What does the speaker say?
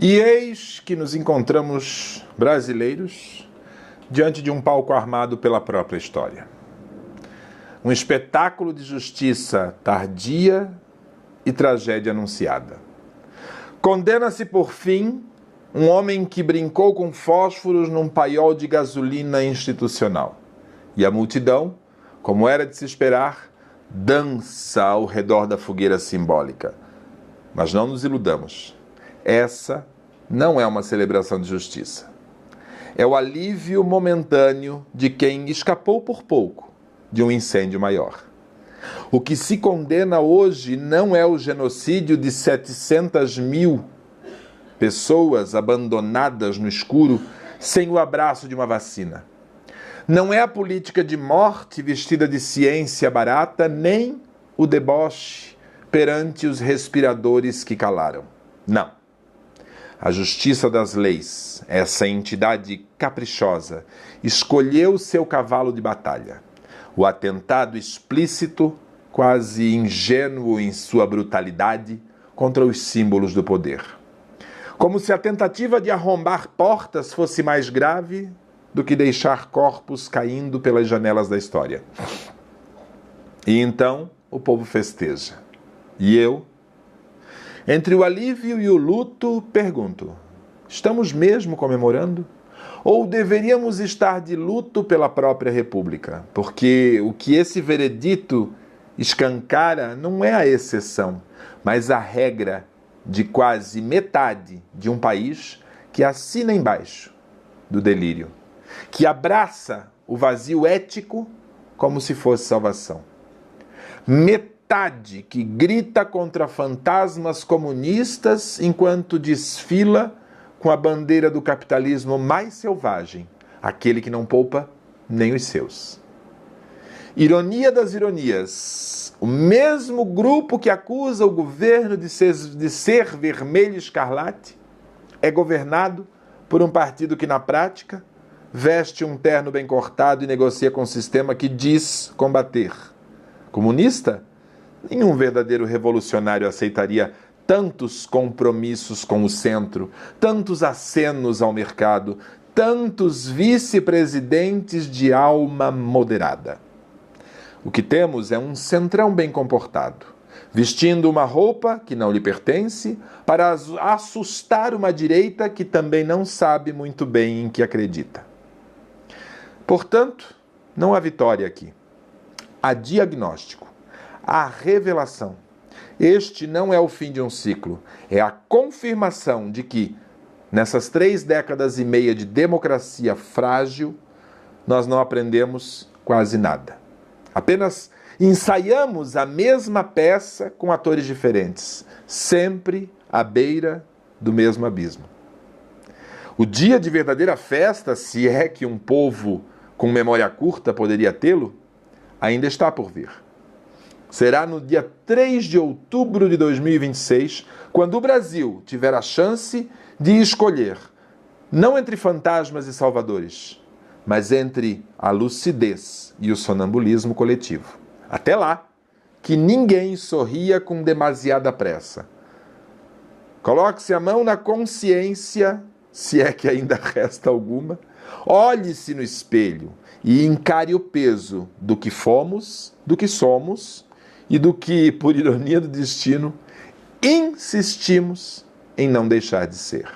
E eis que nos encontramos brasileiros diante de um palco armado pela própria história. Um espetáculo de justiça tardia e tragédia anunciada. Condena-se por fim um homem que brincou com fósforos num paiol de gasolina institucional. E a multidão, como era de se esperar, dança ao redor da fogueira simbólica. Mas não nos iludamos. Essa não é uma celebração de justiça. É o alívio momentâneo de quem escapou por pouco de um incêndio maior. O que se condena hoje não é o genocídio de 700 mil pessoas abandonadas no escuro sem o abraço de uma vacina. Não é a política de morte vestida de ciência barata, nem o deboche perante os respiradores que calaram. Não. A justiça das leis, essa entidade caprichosa, escolheu seu cavalo de batalha. O atentado explícito, quase ingênuo em sua brutalidade, contra os símbolos do poder. Como se a tentativa de arrombar portas fosse mais grave do que deixar corpos caindo pelas janelas da história. E então o povo festeja. E eu, entre o alívio e o luto, pergunto: estamos mesmo comemorando? Ou deveríamos estar de luto pela própria República? Porque o que esse veredito escancara não é a exceção, mas a regra de quase metade de um país que assina embaixo do delírio, que abraça o vazio ético como se fosse salvação. Metade que grita contra fantasmas comunistas enquanto desfila com a bandeira do capitalismo mais selvagem, aquele que não poupa nem os seus. Ironia das ironias, o mesmo grupo que acusa o governo de ser vermelho escarlate é governado por um partido que, na prática, veste um terno bem cortado e negocia com um sistema que diz combater. Comunista? Nenhum verdadeiro revolucionário aceitaria tantos compromissos com o centro, tantos acenos ao mercado, tantos vice-presidentes de alma moderada. O que temos é um centrão bem comportado, vestindo uma roupa que não lhe pertence para assustar uma direita que também não sabe muito bem em que acredita. Portanto, não há vitória aqui. Há diagnóstico, há revelação. Este não é o fim de um ciclo, é a confirmação de que, nessas 3 décadas e meia de democracia frágil, nós não aprendemos quase nada. Apenas ensaiamos a mesma peça com atores diferentes, sempre à beira do mesmo abismo. O dia de verdadeira festa, se é que um povo com memória curta poderia tê-lo, ainda está por vir. Será no dia 3 de outubro de 2026, quando o Brasil tiver a chance de escolher, não entre fantasmas e salvadores, mas entre a lucidez e o sonambulismo coletivo. Até lá, que ninguém sorria com demasiada pressa. Coloque-se a mão na consciência, se é que ainda resta alguma, olhe-se no espelho e encare o peso do que fomos, do que somos e do que, por ironia do destino, insistimos em não deixar de ser.